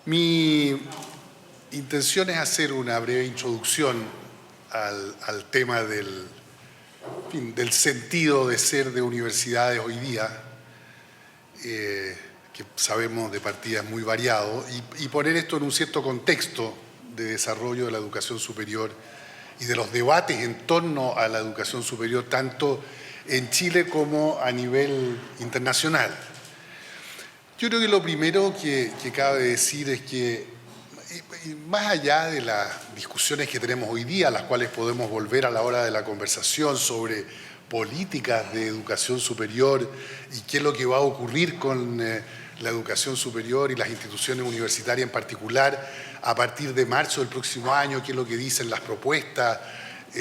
Mi intención es hacer una breve introducción al tema del sentido de ser de universidades hoy día, que sabemos de partida es muy variado, y poner esto en un cierto contexto de desarrollo de la educación superior y de los debates en torno a la educación superior, tanto en Chile como a nivel internacional. Yo creo que lo primero que cabe decir es que, más allá de las discusiones que tenemos hoy día, a las cuales podemos volver a la hora de la conversación sobre políticas de educación superior y qué es lo que va a ocurrir con la educación superior y las instituciones universitarias en particular a partir de marzo del próximo año, qué es lo que dicen las propuestas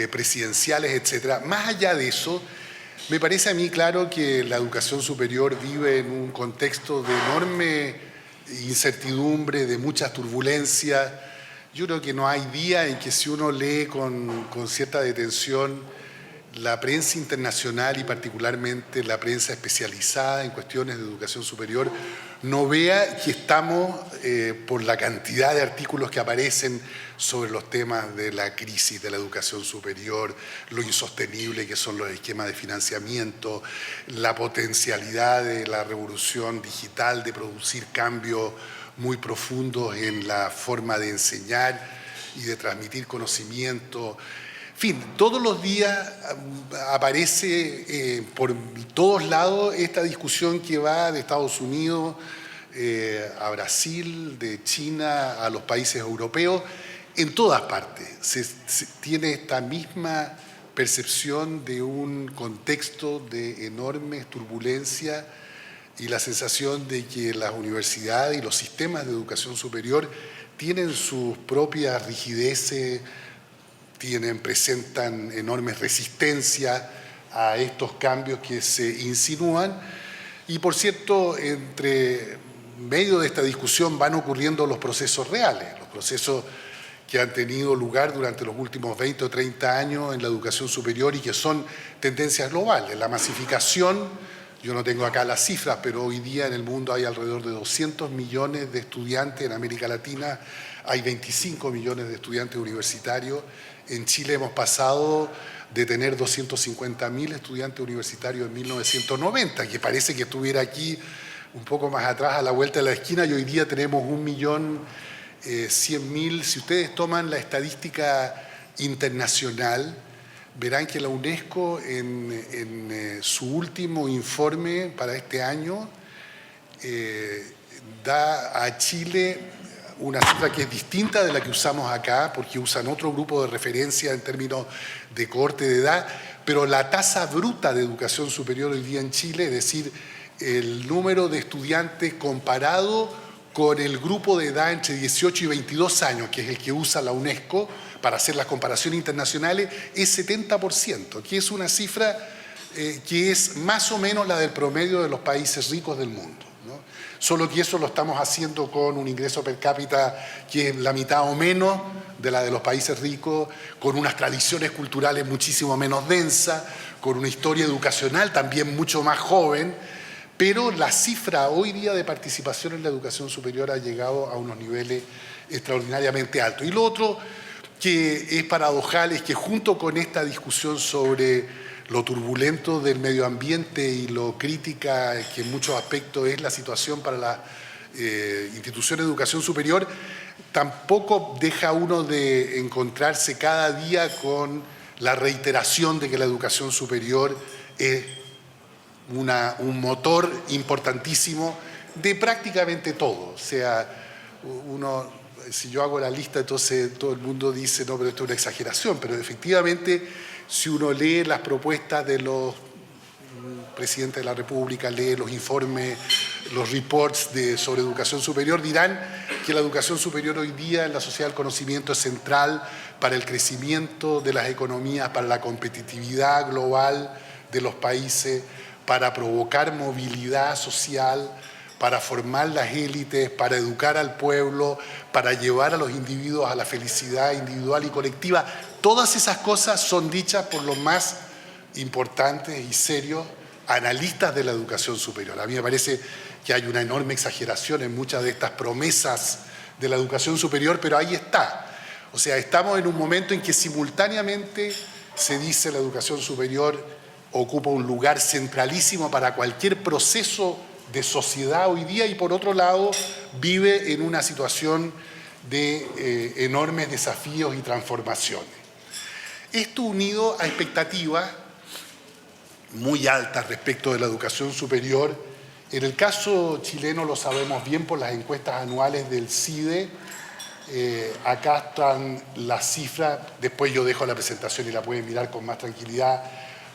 presidenciales, etcétera. Más allá de eso, me parece a mí claro que la educación superior vive en un contexto de enorme incertidumbre, de muchas turbulencias. Yo creo que no hay día en que si uno lee con cierta detención la prensa internacional y particularmente la prensa especializada en cuestiones de educación superior, no vea que estamos, por la cantidad de artículos que aparecen sobre los temas de la crisis de la educación superior, lo insostenible que son los esquemas de financiamiento, la potencialidad de la revolución digital de producir cambios muy profundos en la forma de enseñar y de transmitir conocimiento. En fin, todos los días aparece por todos lados esta discusión que va de Estados Unidos a Brasil, de China a los países europeos. En todas partes se tiene esta misma percepción de un contexto de enormes turbulencias y la sensación de que las universidades y los sistemas de educación superior tienen sus propias rigideces, presentan enormes resistencias a estos cambios que se insinúan. Y por cierto, entre medio de esta discusión van ocurriendo los procesos reales, los procesos que han tenido lugar durante los últimos 20 o 30 años en la educación superior y que son tendencias globales. La masificación, yo no tengo acá las cifras, pero hoy día en el mundo hay alrededor de 200 millones de estudiantes, en América Latina hay 25 millones de estudiantes universitarios. En Chile hemos pasado de tener 250.000 estudiantes universitarios en 1990, que parece que estuviera aquí un poco más atrás a la vuelta de la esquina, y hoy día tenemos 1.100.000. Si ustedes toman la estadística internacional, verán que la UNESCO en su último informe para este año da a Chile una cifra que es distinta de la que usamos acá, porque usan otro grupo de referencia en términos de cohorte de edad, pero la tasa bruta de educación superior hoy día en Chile, es decir, el número de estudiantes comparado con el grupo de edad entre 18 y 22 años, que es el que usa la UNESCO para hacer las comparaciones internacionales, es 70%, que es una cifra que es más o menos la del promedio de los países ricos del mundo, ¿no? Solo que eso lo estamos haciendo con un ingreso per cápita que es la mitad o menos de la de los países ricos, con unas tradiciones culturales muchísimo menos densas, con una historia educacional también mucho más joven, pero la cifra hoy día de participación en la educación superior ha llegado a unos niveles extraordinariamente altos. Y lo otro que es paradojal es que junto con esta discusión sobre lo turbulento del medio ambiente y lo crítica que en muchos aspectos es la situación para la institución de educación superior, tampoco deja uno de encontrarse cada día con la reiteración de que la educación superior es un motor importantísimo de prácticamente todo. O sea, si yo hago la lista, entonces todo el mundo dice, no, pero esto es una exageración, pero efectivamente, si uno lee las propuestas de los presidentes de la República, lee los informes, los reports sobre educación superior, dirán que la educación superior hoy día en la sociedad del conocimiento es central para el crecimiento de las economías, para la competitividad global de los países, para provocar movilidad social, para formar las élites, para educar al pueblo, para llevar a los individuos a la felicidad individual y colectiva. Todas esas cosas son dichas por los más importantes y serios analistas de la educación superior. A mí me parece que hay una enorme exageración en muchas de estas promesas de la educación superior, pero ahí está. O sea, estamos en un momento en que simultáneamente se dice la educación superior ocupa un lugar centralísimo para cualquier proceso de sociedad hoy día y por otro lado vive en una situación de enormes desafíos y transformaciones. Esto unido a expectativas muy altas respecto de la educación superior. En el caso chileno lo sabemos bien por las encuestas anuales del CIDE. Acá están las cifras, después yo dejo la presentación y la pueden mirar con más tranquilidad,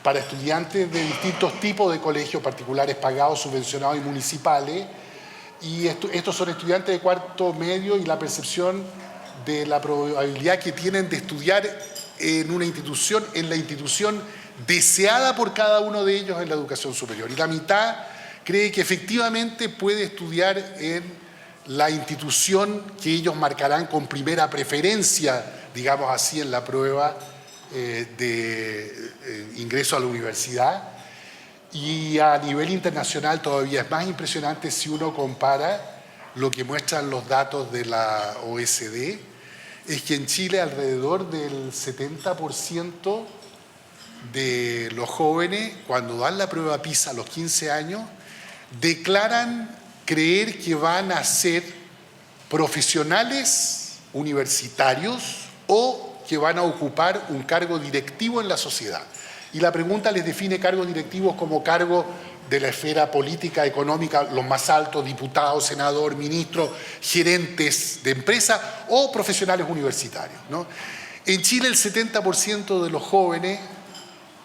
para estudiantes de distintos tipos de colegios particulares pagados, subvencionados y municipales. Y estos son estudiantes de cuarto medio y la percepción de la probabilidad que tienen de estudiar en una institución, en la institución deseada por cada uno de ellos en la educación superior. Y la mitad cree que efectivamente puede estudiar en la institución que ellos marcarán con primera preferencia, digamos así, en la prueba de ingreso a la universidad. Y a nivel internacional todavía es más impresionante si uno compara lo que muestran los datos de la OECD, es que en Chile alrededor del 70% de los jóvenes, cuando dan la prueba PISA a los 15 años, declaran creer que van a ser profesionales universitarios o que van a ocupar un cargo directivo en la sociedad. Y la pregunta les define cargos directivos como cargos de la esfera política, económica, los más altos, diputados, senador, ministro, gerentes de empresa o profesionales universitarios, ¿no? En Chile el 70% de los jóvenes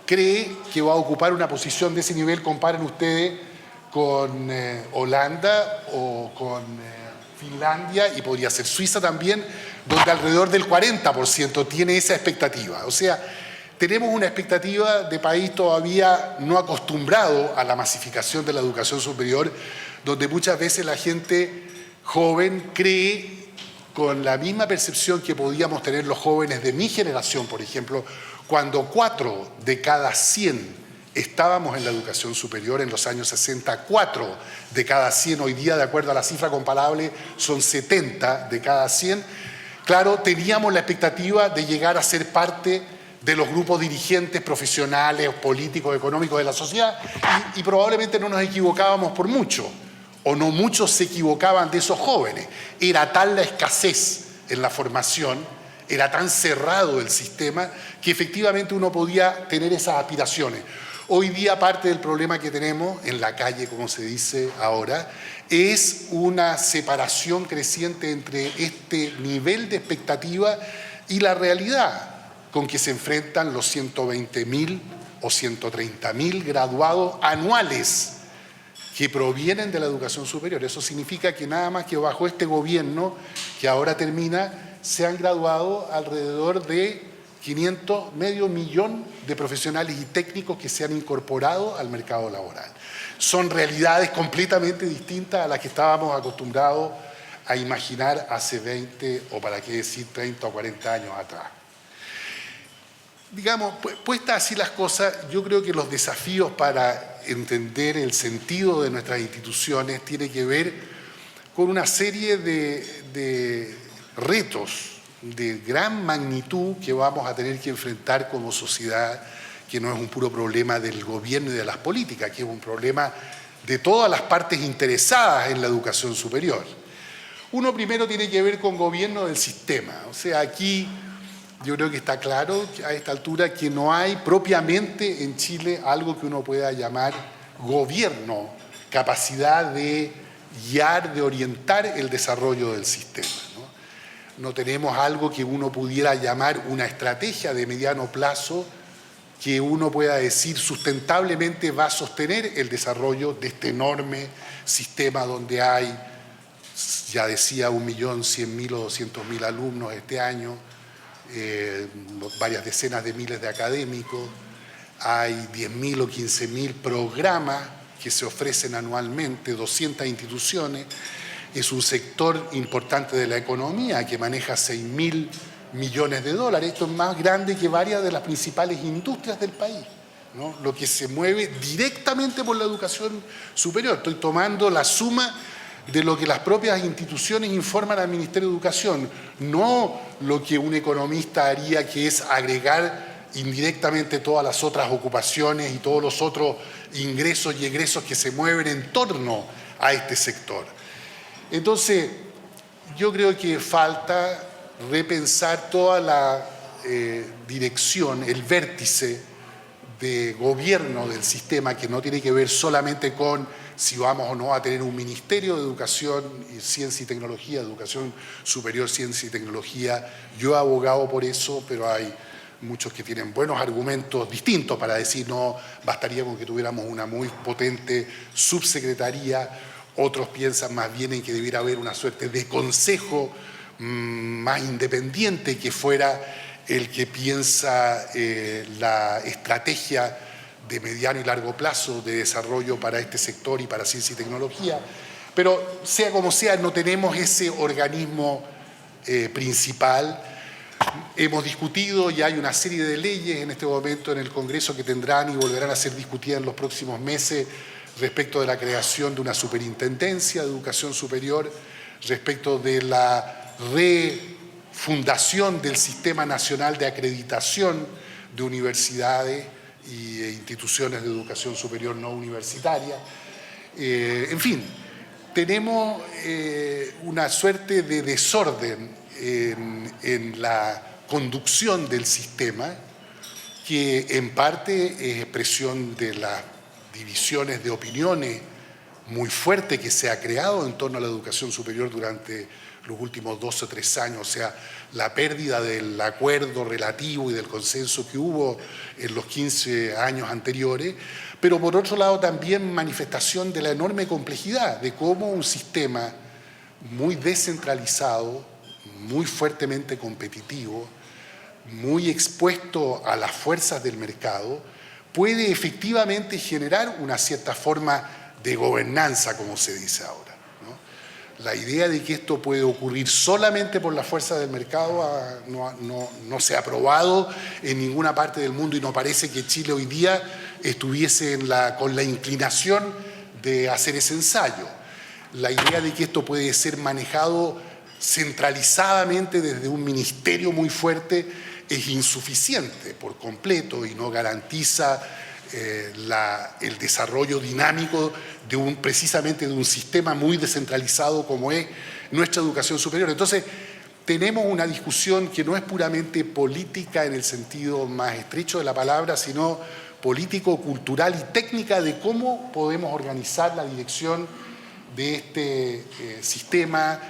cree que va a ocupar una posición de ese nivel. Comparen ustedes con Holanda o con Finlandia y podría ser Suiza también, donde alrededor del 40% tiene esa expectativa. O sea, tenemos una expectativa de país todavía no acostumbrado a la masificación de la educación superior, donde muchas veces la gente joven cree, con la misma percepción que podíamos tener los jóvenes de mi generación, por ejemplo, cuando 4 de cada 100 estábamos en la educación superior en los años 60, 4 de cada 100, hoy día, de acuerdo a la cifra comparable, son 70 de cada 100. Claro, teníamos la expectativa de llegar a ser parte de los grupos dirigentes, profesionales, políticos, económicos de la sociedad y probablemente no nos equivocábamos por mucho, o no muchos se equivocaban de esos jóvenes. Era tal la escasez en la formación, era tan cerrado el sistema, que efectivamente uno podía tener esas aspiraciones. Hoy día parte del problema que tenemos en la calle, como se dice ahora, es una separación creciente entre este nivel de expectativa y la realidad con que se enfrentan los 120.000 o 130.000 graduados anuales que provienen de la educación superior. Eso significa que nada más que bajo este gobierno, que ahora termina, se han graduado alrededor de 500, medio millón de profesionales y técnicos que se han incorporado al mercado laboral. Son realidades completamente distintas a las que estábamos acostumbrados a imaginar hace 20 o para qué decir 30 o 40 años atrás. Digamos, puestas así las cosas, yo creo que los desafíos para entender el sentido de nuestras instituciones tienen que ver con una serie de retos de gran magnitud que vamos a tener que enfrentar como sociedad, que no es un puro problema del gobierno y de las políticas, que es un problema de todas las partes interesadas en la educación superior. Uno primero tiene que ver con gobierno del sistema. O sea, aquí yo creo que está claro a esta altura que no hay propiamente en Chile algo que uno pueda llamar gobierno, capacidad de guiar, de orientar el desarrollo del sistema. No tenemos algo que uno pudiera llamar una estrategia de mediano plazo que uno pueda decir sustentablemente va a sostener el desarrollo de este enorme sistema donde hay, ya decía, 1.100.000 o 200.000 alumnos este año, varias decenas de miles de académicos, hay 10.000 o 15.000 programas que se ofrecen anualmente, 200 instituciones. Es un sector importante de la economía que maneja 6.000 millones de dólares. Esto es más grande que varias de las principales industrias del país, ¿no? Lo que se mueve directamente por la educación superior. Estoy tomando la suma de lo que las propias instituciones informan al Ministerio de Educación, no lo que un economista haría, que es agregar indirectamente todas las otras ocupaciones y todos los otros ingresos y egresos que se mueven en torno a este sector. Entonces, yo creo que falta repensar toda la dirección, el vértice de gobierno del sistema, que no tiene que ver solamente con si vamos o no a tener un Ministerio de Educación, Ciencia y Tecnología, Educación Superior, Ciencia y Tecnología. Yo he abogado por eso, pero hay muchos que tienen buenos argumentos distintos para decir no, bastaría con que tuviéramos una muy potente subsecretaría. Otros piensan más bien en que debiera haber una suerte de consejo más independiente que fuera el que piensa la estrategia de mediano y largo plazo de desarrollo para este sector y para ciencia y tecnología. Pero sea como sea, no tenemos ese organismo principal. Hemos discutido y hay una serie de leyes en este momento en el Congreso que tendrán y volverán a ser discutidas en los próximos meses respecto de la creación de una superintendencia de educación superior, respecto de la refundación del Sistema Nacional de Acreditación de Universidades e instituciones de educación superior no universitaria. En fin, tenemos una suerte de desorden en la conducción del sistema, que en parte es expresión de las divisiones de opiniones muy fuerte que se ha creado en torno a la educación superior durante los últimos 2 o 3 años, o sea, la pérdida del acuerdo relativo y del consenso que hubo en los 15 años anteriores, pero por otro lado también manifestación de la enorme complejidad de cómo un sistema muy descentralizado, muy fuertemente competitivo, muy expuesto a las fuerzas del mercado, puede efectivamente generar una cierta forma de gobernanza, como se dice ahora. La idea de que esto puede ocurrir solamente por la fuerza del mercado no se ha probado en ninguna parte del mundo y no parece que Chile hoy día estuviese con la inclinación de hacer ese ensayo. La idea de que esto puede ser manejado centralizadamente desde un ministerio muy fuerte es insuficiente por completo y no garantiza el desarrollo dinámico precisamente de un sistema muy descentralizado como es nuestra educación superior. Entonces, tenemos una discusión que no es puramente política en el sentido más estrecho de la palabra, sino político, cultural y técnica de cómo podemos organizar la dirección de este sistema,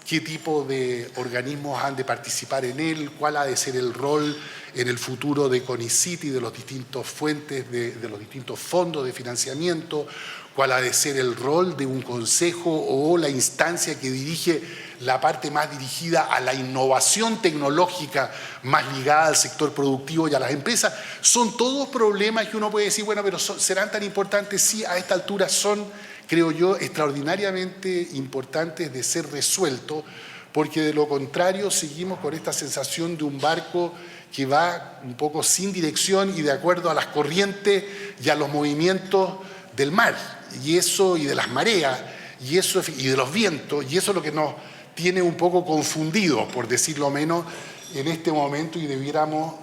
qué tipo de organismos han de participar en él, cuál ha de ser el rol en el futuro de CONICYT y de los distintos fuentes, de los distintos fondos de financiamiento, cuál ha de ser el rol de un consejo o la instancia que dirige la parte más dirigida a la innovación tecnológica, más ligada al sector productivo y a las empresas. Son todos problemas que uno puede decir, bueno, pero ¿serán tan importantes? Sí, a esta altura son, creo yo, extraordinariamente importantes de ser resueltos, porque de lo contrario seguimos con esta sensación de un barco que va un poco sin dirección y de acuerdo a las corrientes y a los movimientos del mar, y eso, y de las mareas, y eso, y de los vientos, y eso es lo que nos tiene un poco confundidos, por decirlo menos, en este momento, y debiéramos,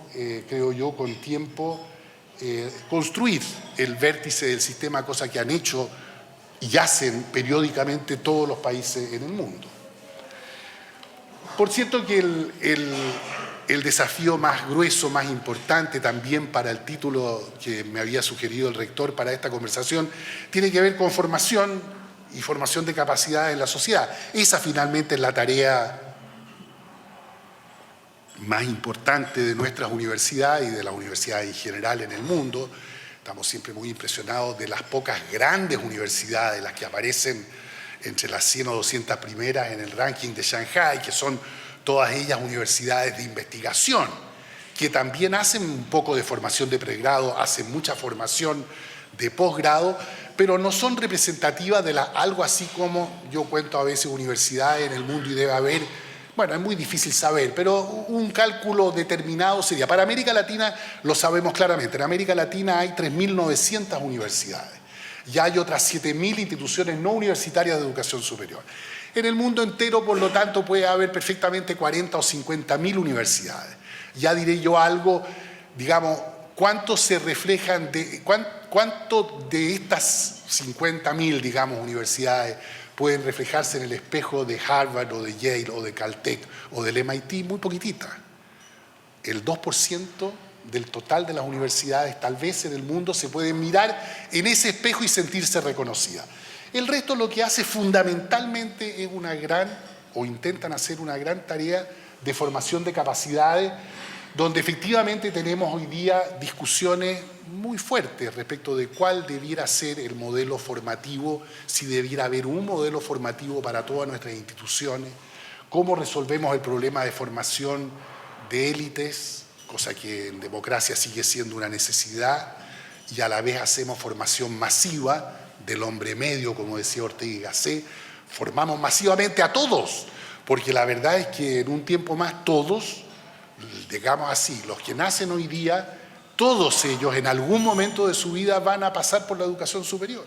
creo yo, con tiempo, construir el vértice del sistema, cosa que han hecho y hacen periódicamente todos los países en el mundo. Por cierto que el desafío más grueso, más importante también para el título que me había sugerido el rector para esta conversación, tiene que ver con formación y formación de capacidades en la sociedad. Esa finalmente es la tarea más importante de nuestras universidades y de las universidades en general en el mundo. Estamos siempre muy impresionados de las pocas grandes universidades, las que aparecen entre las 100 o 200 primeras en el ranking de Shanghai, que son todas ellas universidades de investigación, que también hacen un poco de formación de pregrado, hacen mucha formación de posgrado, pero no son representativas de algo así como, yo cuento a veces universidades en el mundo y debe haber, bueno, es muy difícil saber, pero un cálculo determinado sería. Para América Latina lo sabemos claramente, en América Latina hay 3.900 universidades y hay otras 7.000 instituciones no universitarias de educación superior. En el mundo entero, por lo tanto, puede haber perfectamente 40 o 50.000 universidades. Ya diré yo algo, digamos, cuánto se reflejan, cuánto de estas 50.000, digamos, universidades pueden reflejarse en el espejo de Harvard o de Yale o de Caltech o del MIT, muy poquitita. El 2% del total de las universidades, tal vez en el mundo, se pueden mirar en ese espejo y sentirse reconocida. El resto lo que hace fundamentalmente es una gran, o intentan hacer una gran tarea de formación de capacidades, donde efectivamente tenemos hoy día discusiones muy fuertes respecto de cuál debiera ser el modelo formativo, si debiera haber un modelo formativo para todas nuestras instituciones, cómo resolvemos el problema de formación de élites, cosa que en democracia sigue siendo una necesidad, y a la vez hacemos formación masiva del hombre medio, como decía Ortega y Gasset, formamos masivamente a todos, porque la verdad es que en un tiempo más todos, digamos así, los que nacen hoy día, todos ellos en algún momento de su vida van a pasar por la educación superior.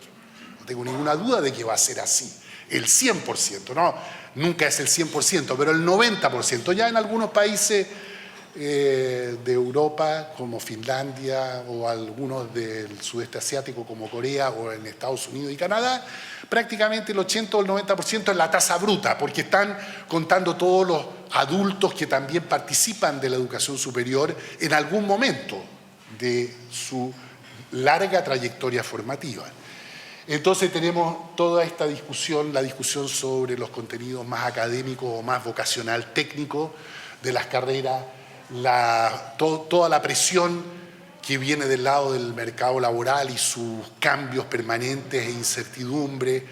No tengo ninguna duda de que va a ser así. El 100%, no, nunca es el 100%, pero el 90%. Ya en algunos países de Europa, como Finlandia, o algunos del sudeste asiático, como Corea, o en Estados Unidos y Canadá, prácticamente el 80 o el 90% es la tasa bruta, porque están contando todos los adultos que también participan de la educación superior en algún momento de su larga trayectoria formativa. Entonces tenemos toda esta discusión, la discusión sobre los contenidos más académicos o más vocacional técnico de las carreras, toda la presión que viene del lado del mercado laboral y sus cambios permanentes e incertidumbre.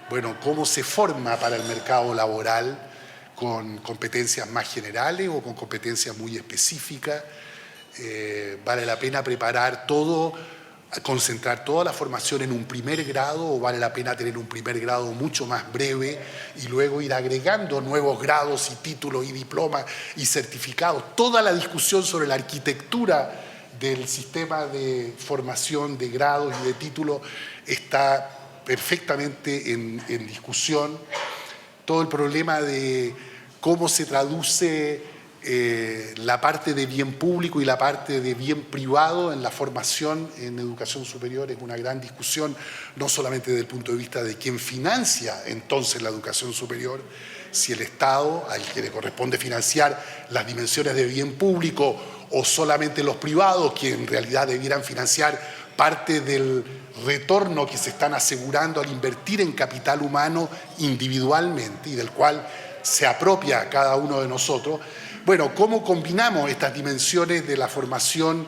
Bueno, cómo se forma para el mercado laboral con competencias más generales o con competencias muy específicas. ¿Vale la pena preparar todo, concentrar toda la formación en un primer grado, o vale la pena tener un primer grado mucho más breve y luego ir agregando nuevos grados y títulos y diplomas y certificados? Toda la discusión sobre la arquitectura del sistema de formación de grados y de títulos está perfectamente en discusión. Todo el problema de cómo se traduce la parte de bien público y la parte de bien privado en la formación en educación superior es una gran discusión, no solamente desde el punto de vista de quién financia entonces la educación superior, si el Estado, al que le corresponde financiar las dimensiones de bien público, o solamente los privados, que en realidad debieran financiar parte del retorno que se están asegurando al invertir en capital humano individualmente y del cual se apropia cada uno de nosotros. Bueno, ¿cómo combinamos estas dimensiones de la formación,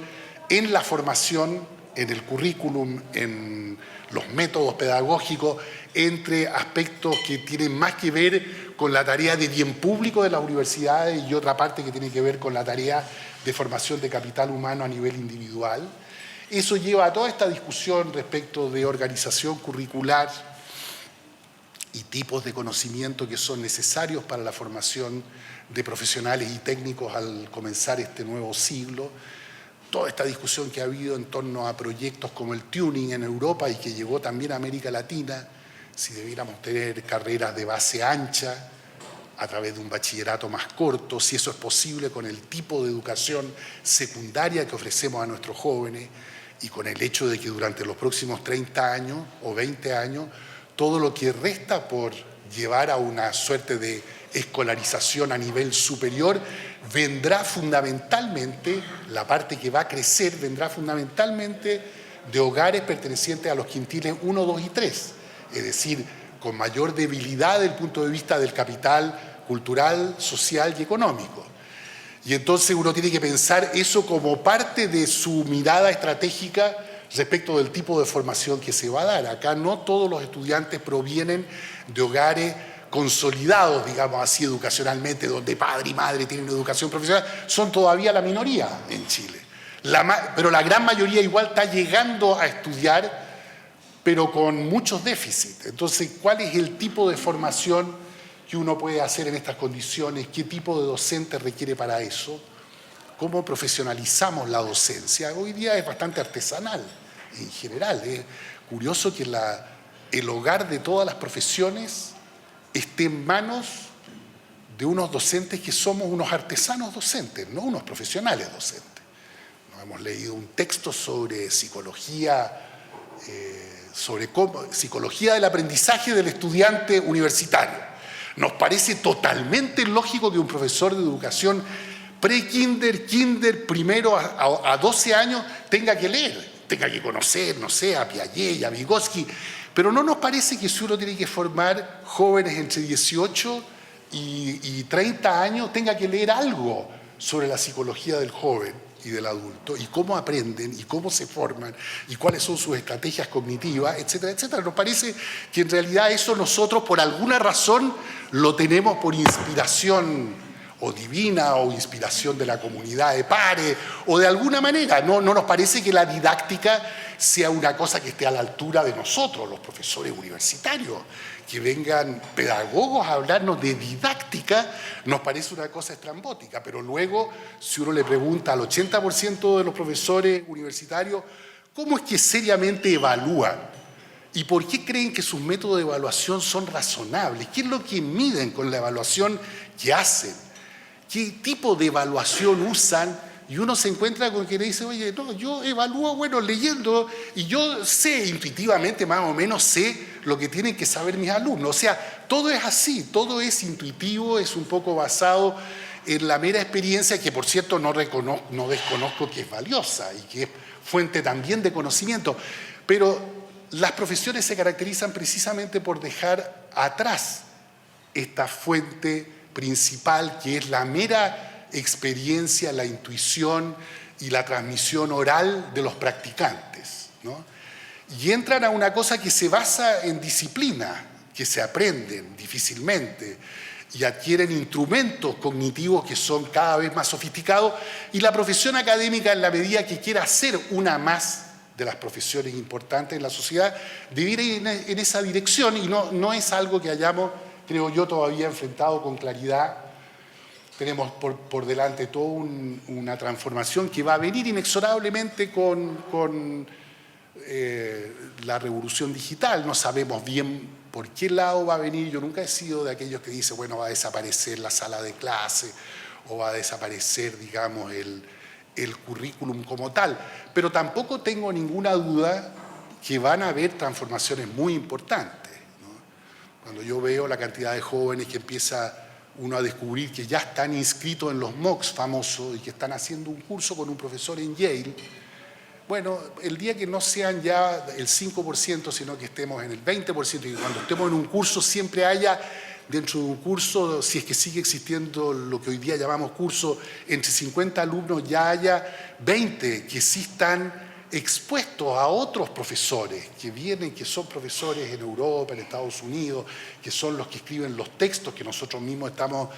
en el currículum, en los métodos pedagógicos, entre aspectos que tienen más que ver con la tarea de bien público de las universidades y otra parte que tiene que ver con la tarea de formación de capital humano a nivel individual? Eso lleva a toda esta discusión respecto de organización curricular y tipos de conocimiento que son necesarios para la formación de profesionales y técnicos al comenzar este nuevo siglo. Toda esta discusión que ha habido en torno a proyectos como el Tuning en Europa y que llegó también a América Latina, si debiéramos tener carreras de base ancha a través de un bachillerato más corto, si eso es posible con el tipo de educación secundaria que ofrecemos a nuestros jóvenes y con el hecho de que durante los próximos 30 años o 20 años todo lo que resta por llevar a una suerte de escolarización a nivel superior vendrá fundamentalmente, la parte que va a crecer vendrá fundamentalmente de hogares pertenecientes a los quintiles 1, 2 y 3, es decir, con mayor debilidad desde el punto de vista del capital cultural, social y económico. Y entonces uno tiene que pensar eso como parte de su mirada estratégica respecto del tipo de formación que se va a dar. Acá no todos los estudiantes provienen de hogares consolidados, digamos así, educacionalmente, donde padre y madre tienen una educación profesional, son todavía la minoría en Chile. Pero la gran mayoría igual está llegando a estudiar, pero con muchos déficits. Entonces, ¿cuál es el tipo de formación que uno puede hacer en estas condiciones? ¿Qué tipo de docente requiere para eso? ¿Cómo profesionalizamos la docencia? Hoy día es bastante artesanal en general. curioso que el hogar de todas las profesiones esté en manos de unos docentes que somos unos artesanos docentes, no unos profesionales docentes. Nos hemos leído un texto sobre psicología, psicología del aprendizaje del estudiante universitario. Nos parece totalmente lógico que un profesor de educación pre-kinder, kinder, primero a 12 años tenga que leer, tenga que conocer, no sé, a Piaget y a Vygotsky, pero no nos parece que si uno tiene que formar jóvenes entre 18 y 30 años tenga que leer algo sobre la psicología del joven y del adulto, y cómo aprenden, y cómo se forman, y cuáles son sus estrategias cognitivas, etcétera, etcétera. Nos parece que en realidad eso nosotros por alguna razón lo tenemos por inspiración o divina o inspiración de la comunidad de pares o de alguna manera. No nos parece que la didáctica sea una cosa que esté a la altura de nosotros, los profesores universitarios. Que vengan pedagogos a hablarnos de didáctica nos parece una cosa estrambótica, pero luego si uno le pregunta al 80% de los profesores universitarios ¿cómo es que seriamente evalúan? ¿Y por qué creen que sus métodos de evaluación son razonables? ¿Qué es lo que miden con la evaluación que hacen? ¿Qué tipo de evaluación usan? Y uno se encuentra con que le dice, oye, no, yo evalúo, bueno, leyendo, y yo sé intuitivamente, más o menos sé lo que tienen que saber mis alumnos. O sea, todo es así, todo es intuitivo, es un poco basado en la mera experiencia, que por cierto no desconozco que es valiosa y que es fuente también de conocimiento. Pero las profesiones se caracterizan precisamente por dejar atrás esta fuente principal, que es la mera experiencia, la intuición y la transmisión oral de los practicantes, ¿no? Y entran a una cosa que se basa en disciplina, que se aprenden difícilmente y adquieren instrumentos cognitivos que son cada vez más sofisticados, y la profesión académica, en la medida que quiera ser una más de las profesiones importantes en la sociedad, debiera ir en esa dirección, y no es algo que hayamos, creo yo, todavía enfrentado con claridad. Tenemos por delante toda una transformación que va a venir inexorablemente con la revolución digital. No sabemos bien por qué lado va a venir. Yo nunca he sido de aquellos que dicen, bueno, va a desaparecer la sala de clase o va a desaparecer, digamos, el currículum como tal. Pero tampoco tengo ninguna duda que van a haber transformaciones muy importantes, ¿no? Cuando yo veo la cantidad de jóvenes que empieza uno a descubrir que ya están inscritos en los MOOCs famosos y que están haciendo un curso con un profesor en Yale, bueno, el día que no sean ya el 5%, sino que estemos en el 20%, y que cuando estemos en un curso siempre haya, dentro de un curso, si es que sigue existiendo lo que hoy día llamamos curso, entre 50 alumnos ya haya 20 que sí están expuestos a otros profesores que vienen, que son profesores en Europa, en Estados Unidos, que son los que escriben los textos que nosotros mismos estamos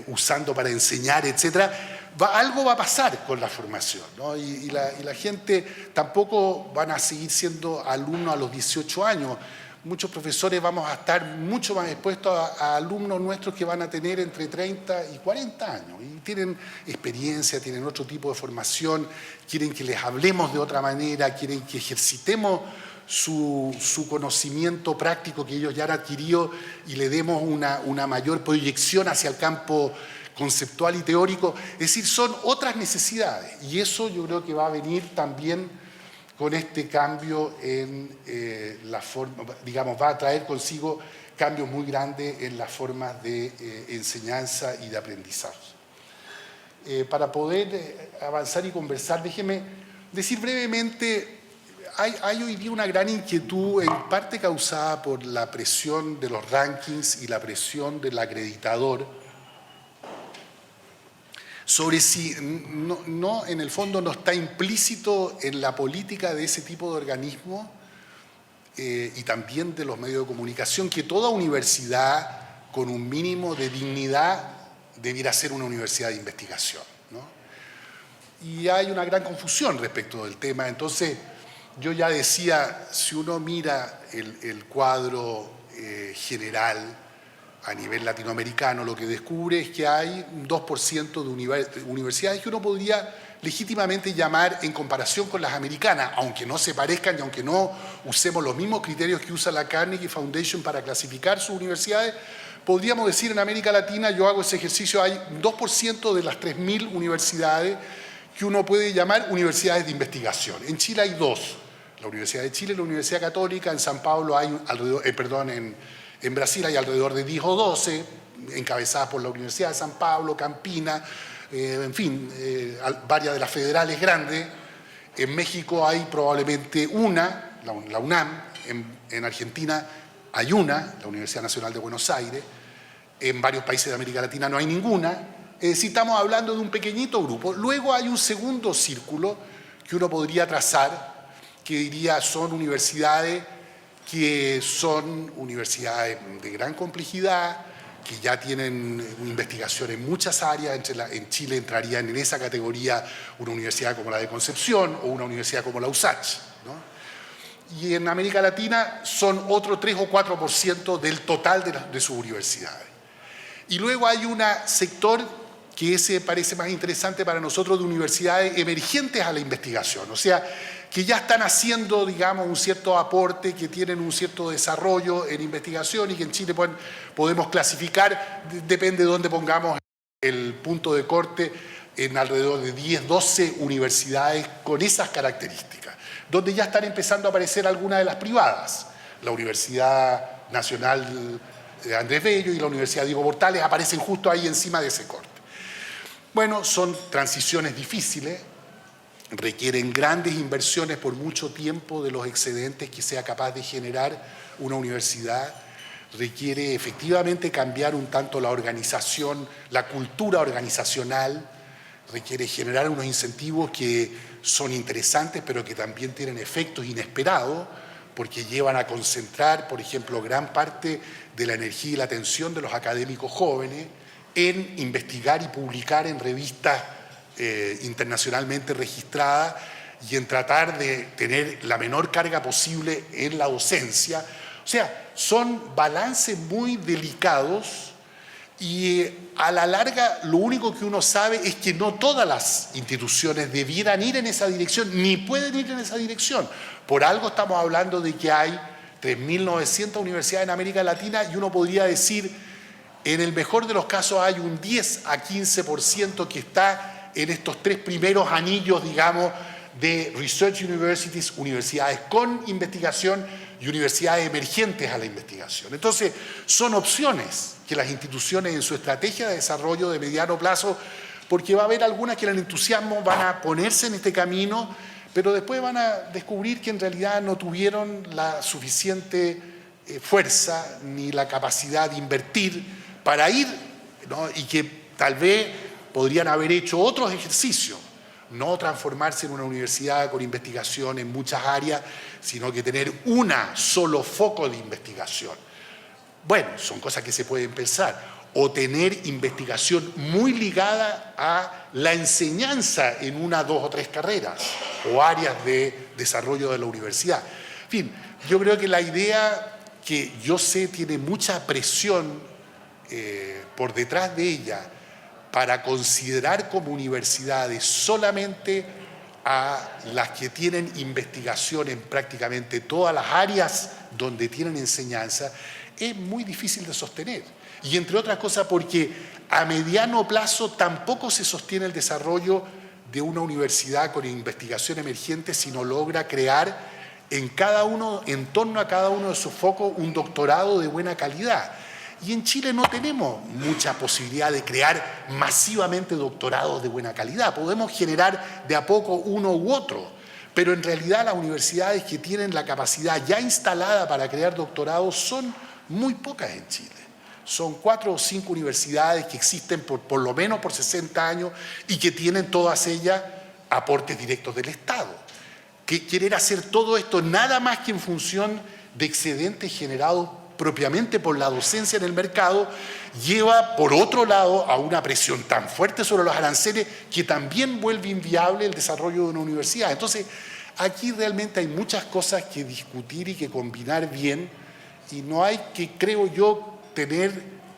usando para enseñar, etcétera. Algo va a pasar con la formación, ¿no? Y la gente tampoco van a seguir siendo alumnos a los 18 años. Muchos profesores vamos a estar mucho más expuestos a alumnos nuestros que van a tener entre 30 y 40 años y tienen experiencia, tienen otro tipo de formación, quieren que les hablemos de otra manera, quieren que ejercitemos su conocimiento práctico que ellos ya han adquirido y le demos una mayor proyección hacia el campo conceptual y teórico. Es decir, son otras necesidades, y eso yo creo que va a venir también con este cambio en la forma, digamos, va a traer consigo cambios muy grandes en las formas de enseñanza y de aprendizaje. Para poder avanzar y conversar, déjeme decir brevemente, hay hoy día una gran inquietud, en parte causada por la presión de los rankings y la presión del acreditador, sobre si en el fondo no está implícito en la política de ese tipo de organismos y también de los medios de comunicación que toda universidad con un mínimo de dignidad debiera ser una universidad de investigación, ¿no? Y hay una gran confusión respecto del tema. Entonces, yo ya decía, si uno mira el cuadro general a nivel latinoamericano, lo que descubre es que hay un 2% de universidades que uno podría legítimamente llamar en comparación con las americanas, aunque no se parezcan y aunque no usemos los mismos criterios que usa la Carnegie Foundation para clasificar sus universidades, podríamos decir en América Latina, yo hago ese ejercicio, hay 2% de las 3.000 universidades que uno puede llamar universidades de investigación. En Chile hay 2, la Universidad de Chile y la Universidad Católica, en San Pablo hay alrededor, en Brasil hay alrededor de 10 o 12, encabezadas por la Universidad de San Pablo, Campina, en fin, varias de las federales grandes. En México hay probablemente una, la UNAM, en Argentina hay una, la Universidad Nacional de Buenos Aires, en varios países de América Latina no hay ninguna. Es decir, estamos hablando de un pequeñito grupo. Luego hay un segundo círculo que uno podría trazar, que diría son universidades de gran complejidad, que ya tienen investigación en muchas áreas. En Chile entrarían en esa categoría una universidad como la de Concepción o una universidad como la USACH, ¿no? Y en América Latina son otro 3 o 4% del total de sus universidades. Y luego hay un sector que ese parece más interesante para nosotros, de universidades emergentes a la investigación, o sea, que ya están haciendo, digamos, un cierto aporte, que tienen un cierto desarrollo en investigación y que en Chile podemos clasificar, depende de dónde pongamos el punto de corte, en alrededor de 10, 12 universidades con esas características, donde ya están empezando a aparecer algunas de las privadas. La Universidad Nacional de Andrés Bello y la Universidad Diego Portales aparecen justo ahí encima de ese corte. Bueno, son transiciones difíciles, requieren grandes inversiones por mucho tiempo de los excedentes que sea capaz de generar una universidad, requiere efectivamente cambiar un tanto la organización, la cultura organizacional, requiere generar unos incentivos que son interesantes pero que también tienen efectos inesperados porque llevan a concentrar, por ejemplo, gran parte de la energía y la atención de los académicos jóvenes en investigar y publicar en revistas internacionalmente registradas y en tratar de tener la menor carga posible en la docencia. O sea, son balances muy delicados y a la larga lo único que uno sabe es que no todas las instituciones debieran ir en esa dirección ni pueden ir en esa dirección. Por algo estamos hablando de que hay 3.900 universidades en América Latina y uno podría decir, en el mejor de los casos hay un 10 a 15% que está en estos 3 primeros anillos, digamos, de Research Universities, universidades con investigación y universidades emergentes a la investigación. Entonces, son opciones que las instituciones en su estrategia de desarrollo de mediano plazo, porque va a haber algunas que en el entusiasmo van a ponerse en este camino, pero después van a descubrir que en realidad no tuvieron la suficiente fuerza ni la capacidad de invertir para ir, ¿no? Y que tal vez podrían haber hecho otros ejercicios, no transformarse en una universidad con investigación en muchas áreas, sino que tener un solo foco de investigación. Bueno, son cosas que se pueden pensar, o tener investigación muy ligada a la enseñanza en 1, 2 o 3 carreras o áreas de desarrollo de la universidad. En fin, yo creo que la idea, que yo sé tiene mucha presión por detrás de ella, para considerar como universidades solamente a las que tienen investigación en prácticamente todas las áreas donde tienen enseñanza, es muy difícil de sostener. Y entre otras cosas porque a mediano plazo tampoco se sostiene el desarrollo de una universidad con investigación emergente si no logra crear en torno a cada uno de sus focos un doctorado de buena calidad. Y en Chile no tenemos mucha posibilidad de crear masivamente doctorados de buena calidad. Podemos generar de a poco uno u otro, pero en realidad las universidades que tienen la capacidad ya instalada para crear doctorados son muy pocas en Chile. Son 4 o 5 universidades que existen por lo menos por 60 años y que tienen todas ellas aportes directos del Estado. Que querer hacer todo esto nada más que en función de excedentes generados propiamente por la docencia en el mercado, lleva por otro lado a una presión tan fuerte sobre los aranceles que también vuelve inviable el desarrollo de una universidad. Entonces, aquí realmente hay muchas cosas que discutir y que combinar bien, y no hay que, creo yo,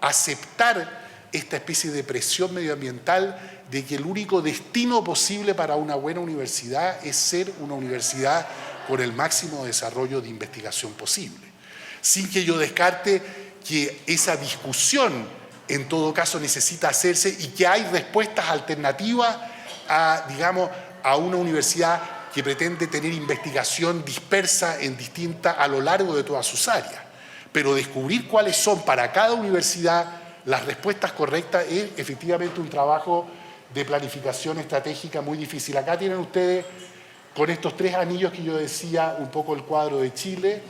aceptar esta especie de presión medioambiental de que el único destino posible para una buena universidad es ser una universidad con el máximo desarrollo de investigación posible. Sin que yo descarte que esa discusión en todo caso necesita hacerse y que hay respuestas alternativas a, digamos, a una universidad que pretende tener investigación dispersa en distintas a lo largo de todas sus áreas. Pero descubrir cuáles son para cada universidad las respuestas correctas es efectivamente un trabajo de planificación estratégica muy difícil. Acá tienen ustedes, con estos 3 anillos que yo decía, un poco el cuadro de Chile.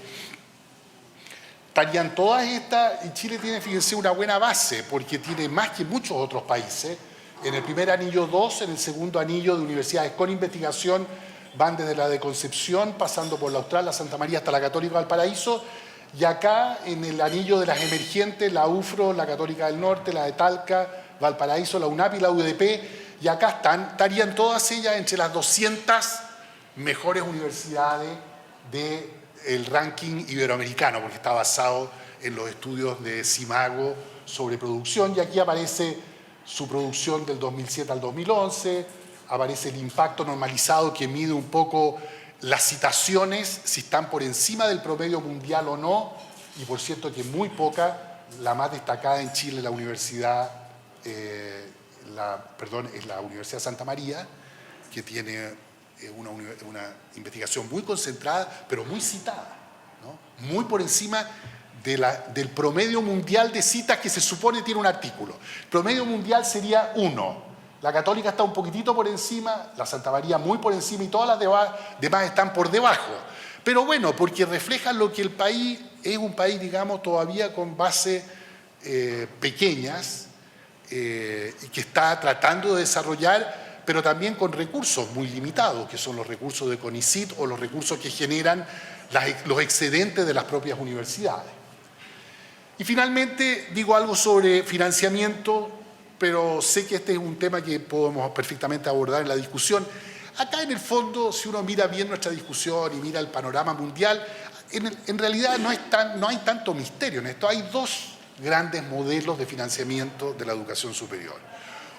Estarían todas estas, y Chile tiene, fíjense, una buena base, porque tiene más que muchos otros países. En el primer anillo 2, en el segundo anillo de universidades con investigación, van desde la de Concepción, pasando por la Austral, la Santa María, hasta la Católica Valparaíso, y acá en el anillo de las emergentes, la UFRO, la Católica del Norte, la de Talca, Valparaíso, la UNAP y la UDP, y acá estarían todas ellas entre las 200 mejores universidades del ranking iberoamericano, porque está basado en los estudios de Simago sobre producción, y aquí aparece su producción del 2007 al 2011, aparece el impacto normalizado que mide un poco las citaciones, si están por encima del promedio mundial o no, y por cierto que muy poca, la más destacada en Chile, la Universidad, es la Universidad Santa María, que tiene una investigación muy concentrada, pero muy citada, ¿no? Muy por encima del promedio mundial de citas que se supone tiene un artículo. El promedio mundial sería 1. La Católica está un poquitito por encima, la Santa María muy por encima y todas las demás están por debajo. Pero bueno, porque reflejan lo que el país es un país, digamos, todavía con bases pequeñas y que está tratando de desarrollar, pero también con recursos muy limitados, que son los recursos de CONICYT o los recursos que generan los excedentes de las propias universidades. Y finalmente digo algo sobre financiamiento, pero sé que este es un tema que podemos perfectamente abordar en la discusión. Acá en el fondo, si uno mira bien nuestra discusión y mira el panorama mundial, en realidad no hay tanto misterio en esto. Hay 2 grandes modelos de financiamiento de la educación superior.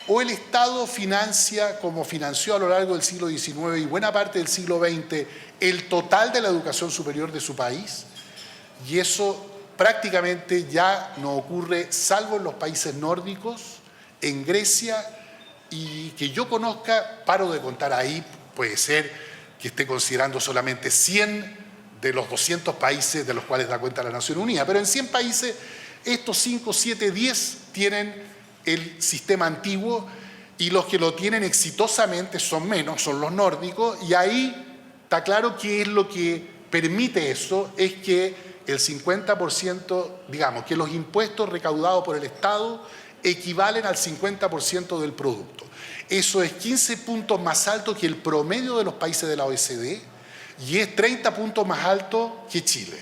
O el Estado financia, como financió a lo largo del siglo XIX y buena parte del siglo XX, el total de la educación superior de su país, y eso prácticamente ya no ocurre, salvo en los países nórdicos, en Grecia, y que yo conozca, paro de contar ahí, puede ser que esté considerando solamente 100 de los 200 países de los cuales da cuenta la Nación Unida, pero en 100 países estos 5, 7, 10 tienen el sistema antiguo y los que lo tienen exitosamente son menos, son los nórdicos, y ahí está claro que es lo que permite eso, es que el 50%, digamos, que los impuestos recaudados por el Estado equivalen al 50% del producto. Eso es 15 puntos más alto que el promedio de los países de la OECD y es 30 puntos más alto que Chile.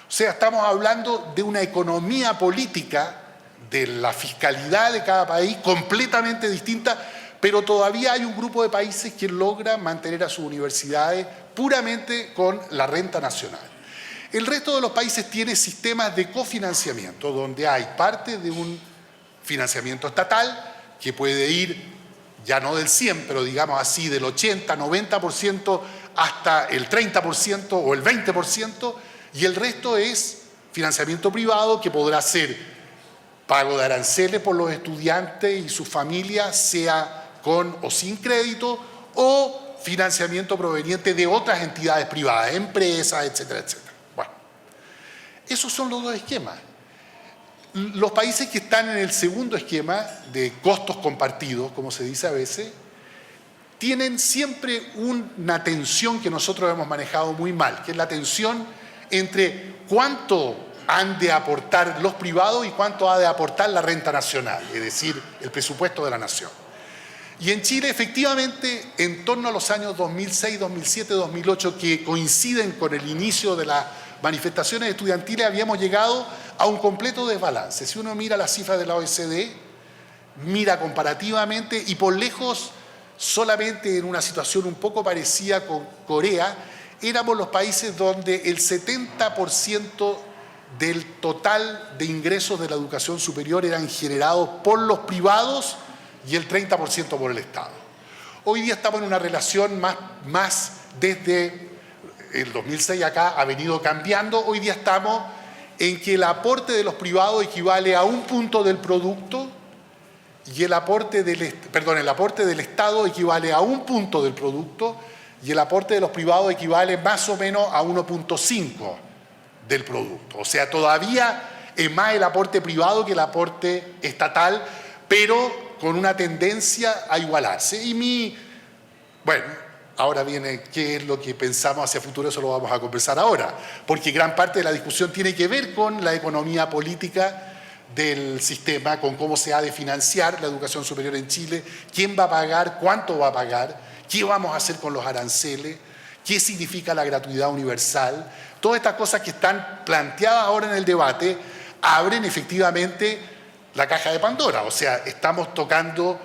O sea, estamos hablando de una economía política de la fiscalidad de cada país completamente distinta, pero todavía hay un grupo de países que logra mantener a sus universidades puramente con la renta nacional. El resto de los países tiene sistemas de cofinanciamiento, donde hay parte de un financiamiento estatal que puede ir, ya no del 100, pero digamos así, del 80, 90% hasta el 30% o el 20%, y el resto es financiamiento privado que podrá ser pago de aranceles por los estudiantes y sus familias, sea con o sin crédito, o financiamiento proveniente de otras entidades privadas, empresas, etcétera, etcétera. Bueno, esos son los 2 esquemas. Los países que están en el segundo esquema de costos compartidos, como se dice a veces, tienen siempre una tensión que nosotros hemos manejado muy mal, que es la tensión entre cuánto han de aportar los privados y cuánto ha de aportar la renta nacional, es decir, el presupuesto de la nación. Y en Chile, efectivamente, en torno a los años 2006, 2007, 2008, que coinciden con el inicio de las manifestaciones estudiantiles, habíamos llegado a un completo desbalance. Si uno mira las cifras de la OECD, mira comparativamente y por lejos, solamente en una situación un poco parecida con Corea, éramos los países donde el 70% del total de ingresos de la educación superior eran generados por los privados y el 30% por el Estado. Hoy día estamos en una relación más desde el 2006 acá ha venido cambiando. Hoy día estamos en que el aporte de los privados equivale a un punto del producto y el aporte del Estado equivale a un punto del producto y el aporte de los privados equivale más o menos a 1,5 del producto. O sea, todavía es más el aporte privado que el aporte estatal, pero con una tendencia a igualarse. Bueno, ahora viene qué es lo que pensamos hacia el futuro, eso lo vamos a conversar ahora, porque gran parte de la discusión tiene que ver con la economía política del sistema, con cómo se ha de financiar la educación superior en Chile, quién va a pagar, cuánto va a pagar, qué vamos a hacer con los aranceles, qué significa la gratuidad universal. Todas estas cosas que están planteadas ahora en el debate abren efectivamente la caja de Pandora, o sea, estamos tocando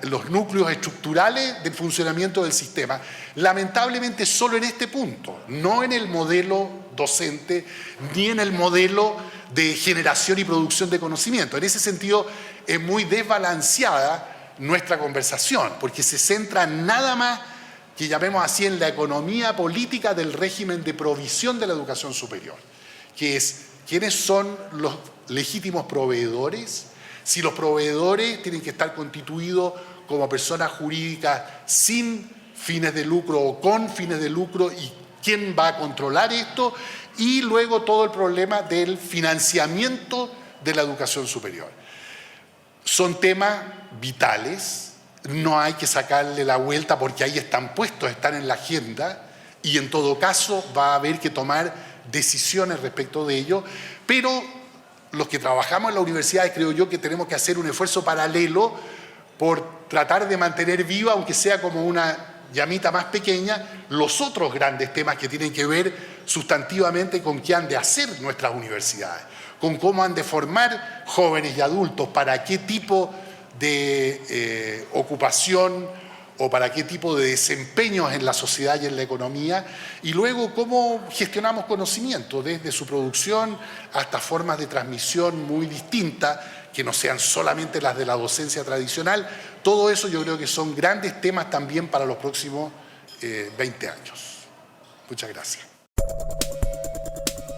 los núcleos estructurales del funcionamiento del sistema, lamentablemente solo en este punto, no en el modelo docente ni en el modelo de generación y producción de conocimiento. En ese sentido es muy desbalanceada nuestra conversación, porque se centra nada más que, llamemos así, en la economía política del régimen de provisión de la educación superior, que es quiénes son los legítimos proveedores, si los proveedores tienen que estar constituidos como personas jurídicas sin fines de lucro o con fines de lucro, y quién va a controlar esto, y luego todo el problema del financiamiento de la educación superior. Son temas vitales, no hay que sacarle la vuelta porque ahí están puestos, están en la agenda, y en todo caso va a haber que tomar decisiones respecto de ello, pero los que trabajamos en las universidades creo yo que tenemos que hacer un esfuerzo paralelo por tratar de mantener viva, aunque sea como una llamita más pequeña, los otros grandes temas que tienen que ver sustantivamente con qué han de hacer nuestras universidades, con cómo han de formar jóvenes y adultos, para qué tipo de ocupación o para qué tipo de desempeños en la sociedad y en la economía, y luego cómo gestionamos conocimiento, desde su producción hasta formas de transmisión muy distintas, que no sean solamente las de la docencia tradicional. Todo eso yo creo que son grandes temas también para los próximos 20 años. Muchas gracias.